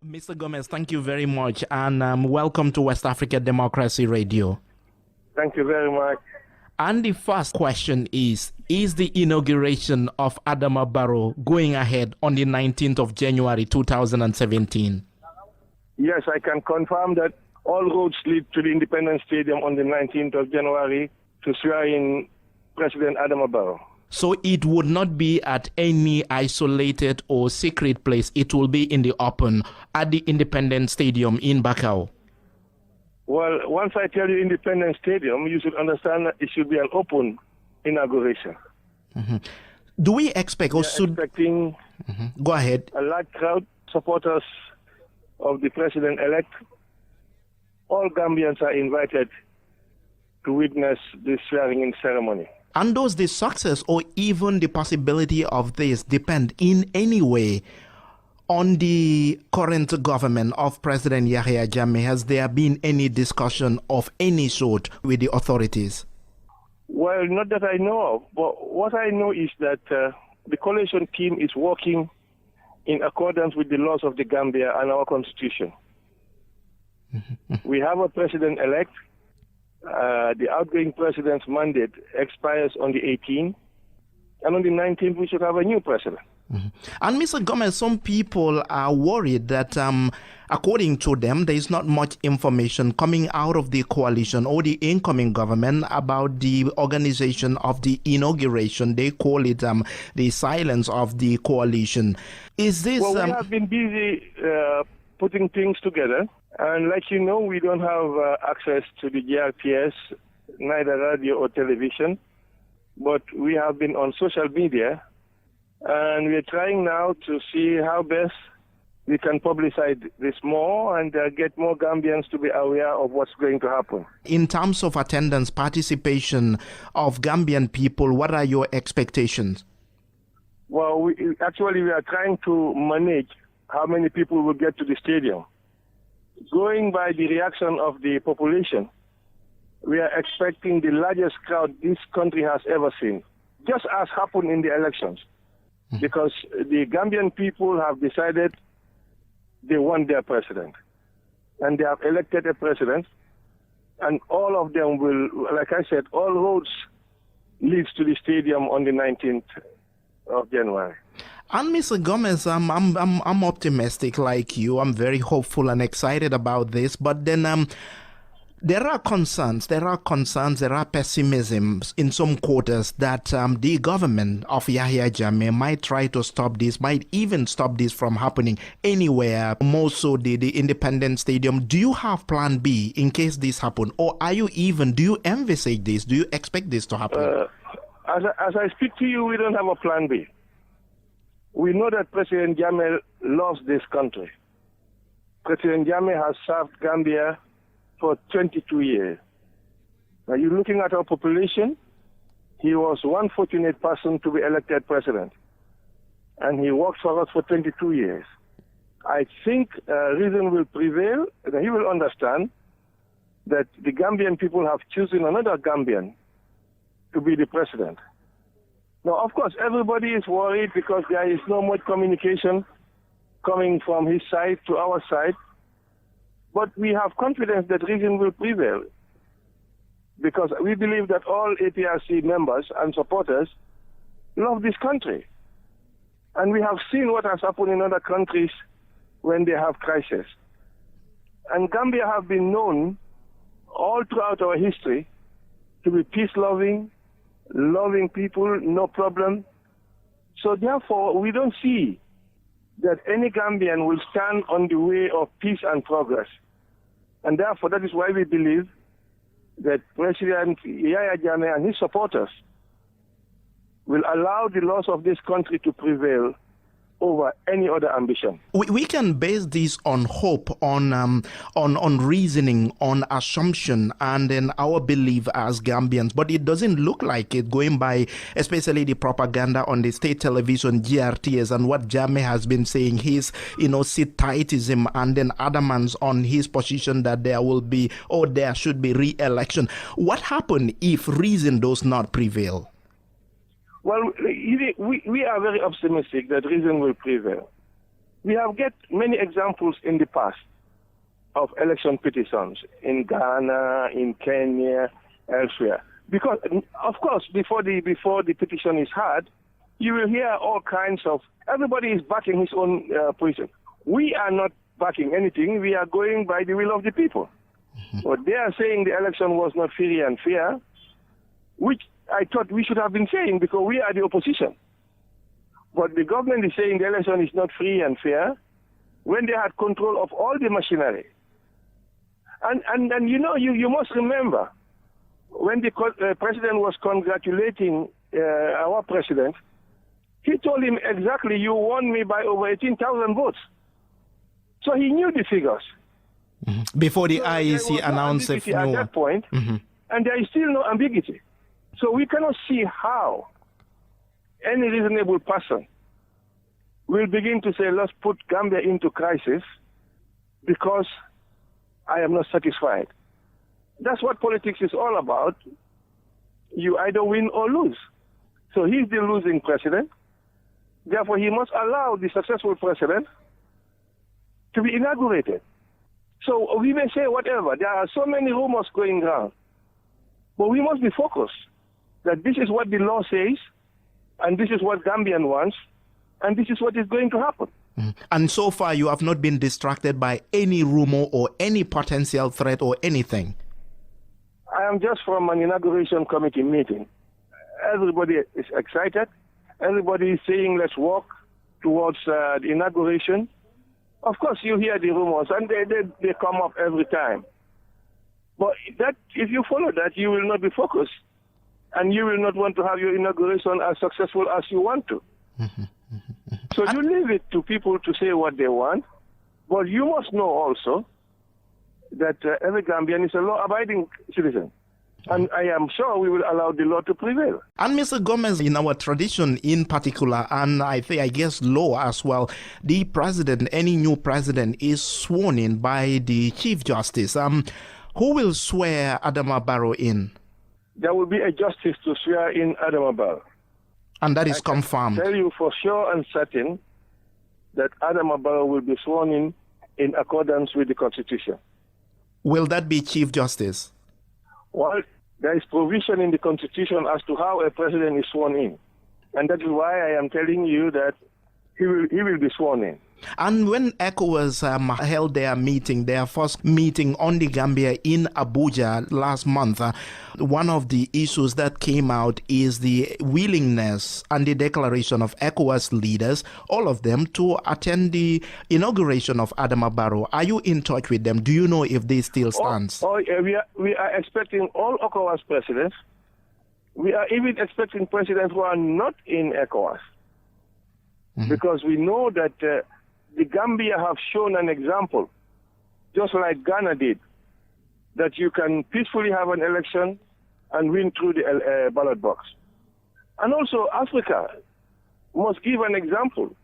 Mr. Gomez, thank you very much, and welcome to West Africa Democracy Radio. Thank you very much. And the first question is the inauguration of Adama Barrow going ahead on the 19th of January 2017? Yes, I can confirm that all roads lead to the Independence Stadium on the 19th of January to swear in President Adama Barrow. So it would not be at any isolated or secret place. It will be in the open at the Independence Stadium in Bakau. Well, once I tell you Independence Stadium, you should understand that it should be an open inauguration. Mm-hmm. Do we expect or should... expecting Go ahead. a large crowd, supporters of the president-elect. All Gambians are invited to witness this swearing-in ceremony. And does the success or even the possibility of this depend in any way on the current government of President Yahya Jammeh? Has there been any discussion of any sort with the authorities? Well, not that I know of, but what I know is that the coalition team is working in accordance with the laws of the Gambia and our constitution. We have a president-elect. The outgoing president's mandate expires on the 18th, and on the 19th we should have a new president. Mm-hmm. And Mr. Gomez, some people are worried that according to them, there is not much information coming out of the coalition or the incoming government about the organization of the inauguration. They call it the silence of the coalition. Is this... Well, we have been busy putting things together. And like you know, we don't have access to the GRTS, neither radio or television, but we have been on social media, and we're trying now to see how best we can publicize this more and get more Gambians to be aware of what's going to happen. In terms of attendance, participation of Gambian people, what are your expectations? Well, we are trying to manage how many people will get to the stadium. Going by the reaction of the population, we are expecting the largest crowd this country has ever seen, just as happened in the elections, because the Gambian people have decided they want their president, and they have elected a president, and all of them will, like I said, all roads lead to the stadium on the 19th of January. And Mr. Gomez, I'm optimistic like you. I'm very hopeful and excited about this. But then there are concerns, there are pessimism in some quarters that the government of Yahya Jammeh might try to stop this, might even stop this from happening anywhere, more so the Independence Stadium. Do you have plan B in case this happens? Or do you envisage this? Do you expect this to happen? As I speak to you, we don't have a plan B. We know that President Jammeh loves this country. President Jammeh has served Gambia for 22 years. Now you're looking at our population, he was one fortunate person to be elected president. And he worked for us for 22 years. I think reason will prevail, and he will understand that the Gambian people have chosen another Gambian to be the president. Now, of course, everybody is worried because there is no much communication coming from his side to our side. But we have confidence that reason will prevail because we believe that all APRC members and supporters love this country. And we have seen what has happened in other countries when they have crisis. And Gambia have been known all throughout our history to be peace-loving, loving people, no problem. So therefore, we don't see that any Gambian will stand on the way of peace and progress. And therefore, that is why we believe that President Yahya Jammeh and his supporters will allow the laws of this country to prevail over any other ambition. We can base this on hope, on reasoning, on assumption, and then our belief as Gambians. But it doesn't look like it, going by especially the propaganda on the state television, GRTS, and what Jammeh has been saying, his, sit-tightism, and then adamance on his position that there will be, or there should be re-election. What happens if reason does not prevail? Well, we are very optimistic that reason will prevail. We have get many examples in the past of election petitions in Ghana, in Kenya, elsewhere. Because, of course, before the petition is heard, you will hear all kinds of, everybody is backing his own position. We are not backing anything. We are going by the will of the people. But they are saying the election was not free and fair, which I thought we should have been saying because we are the opposition. But the government is saying the election is not free and fair when they had control of all the machinery. And you know, you must remember, when the president was congratulating our president, he told him exactly, you won me by over 18,000 votes. So he knew the figures. Before the IEC announced at that point, and there is still no ambiguity. So we cannot see how any reasonable person will begin to say, let's put Gambia into crisis because I am not satisfied. That's what politics is all about. You either win or lose. So he's the losing president. Therefore, he must allow the successful president to be inaugurated. So we may say whatever. There are so many rumors going around. But we must be focused that this is what the law says, and this is what Gambian wants, and this is what is going to happen. And so far, you have not been distracted by any rumor or any potential threat or anything. I am just from an inauguration committee meeting. Everybody is excited. Everybody is saying, let's walk towards the inauguration. Of course, you hear the rumors, and they come up every time. But that, if you follow that, you will not be focused, and you will not want to have your inauguration as successful as you want to. So you leave it to people to say what they want, but you must know also that every Gambian is a law-abiding citizen. And I am sure we will allow the law to prevail. And Mr. Gomez, in our tradition in particular, and I guess law as well, the president, any new president, is sworn in by the Chief Justice. Who will swear Adama Barrow in? There will be a justice to swear in Adama Barrow. And that is confirmed. I tell you for sure and certain that Adama Barrow will be sworn in accordance with the Constitution. Will that be Chief Justice? Well, there is provision in the Constitution as to how a president is sworn in. And that is why I am telling you that he will be sworn in. And when ECOWAS held their first meeting on the Gambia in Abuja last month, one of the issues that came out is the willingness and the declaration of ECOWAS leaders, all of them, to attend the inauguration of Adama Barrow. Are you in touch with them? Do you know if this still stands? We are expecting all ECOWAS presidents. We are even expecting presidents who are not in ECOWAS. Because we know that the Gambia have shown an example, just like Ghana did, that you can peacefully have an election and win through the ballot box. And also Africa must give an example.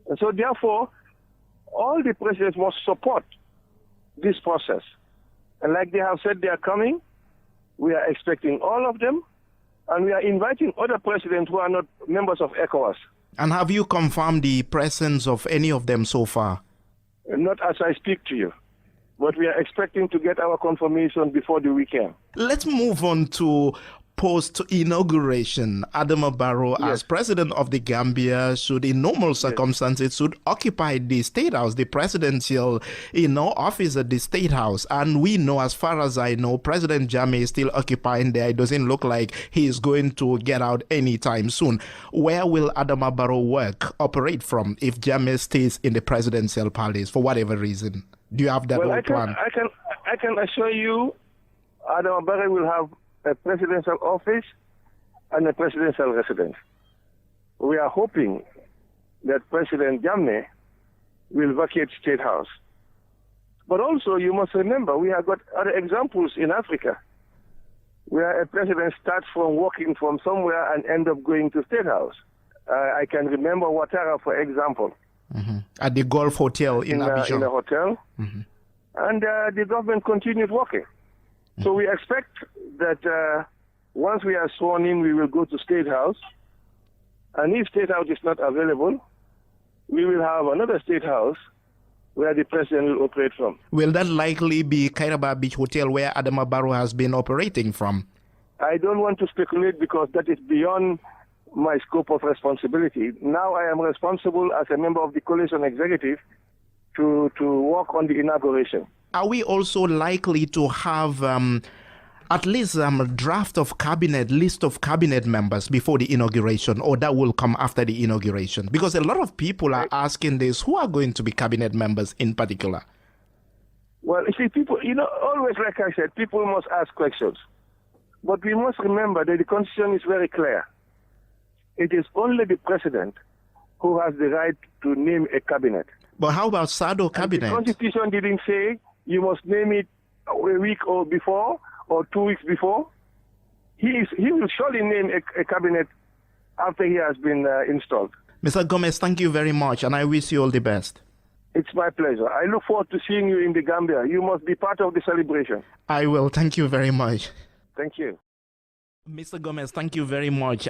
And so therefore, all the presidents must support this process. And like they have said they are coming, we are expecting all of them, and we are inviting other presidents who are not members of ECOWAS. And have you confirmed the presence of any of them so far? Not as I speak to you, but we are expecting to get our confirmation before the weekend. Let's move on to post-inauguration. Adama Barrow, as president of the Gambia, should in normal circumstances should occupy the State House, the presidential office at the State House. And we know, as far as I know, President Jammeh is still occupying there. It doesn't look like he is going to get out anytime soon. Where will Adama Barrow operate from if Jammeh stays in the presidential palace for whatever reason? Do you have that plan? I can assure you Adama Barrow will have a presidential office and a presidential residence. We are hoping that President Jammeh will vacate State House. But also, you must remember, we have got other examples in Africa where a president starts from working from somewhere and end up going to State House. I can remember Ouattara, for example. At the Gulf Hotel in Abidjan. In a hotel. And the government continued working. So we expect that once we are sworn in, we will go to State House. And if State House is not available, we will have another state house where the president will operate from. Will that likely be Kairaba Beach Hotel where Adama Barrow has been operating from? I don't want to speculate because that is beyond my scope of responsibility. Now I am responsible as a member of the coalition executive to work on the inauguration. Are we also likely to have at least a draft of cabinet, list of cabinet members before the inauguration, or that will come after the inauguration? Because a lot of people are asking this, who are going to be cabinet members in particular? Well, you see, people, always, like I said, people must ask questions. But we must remember that the Constitution is very clear. It is only the president who has the right to name a cabinet. But how about Sado cabinet? And the Constitution didn't say you must name it a week or before or 2 weeks before. He will surely name a cabinet after he has been installed. Mr. Gomez, thank you very much, and I wish you all the best. It's my pleasure. I look forward to seeing you in the Gambia. You must be part of the celebration. I will. Thank you very much. Thank you. Mr. Gomez, thank you very much.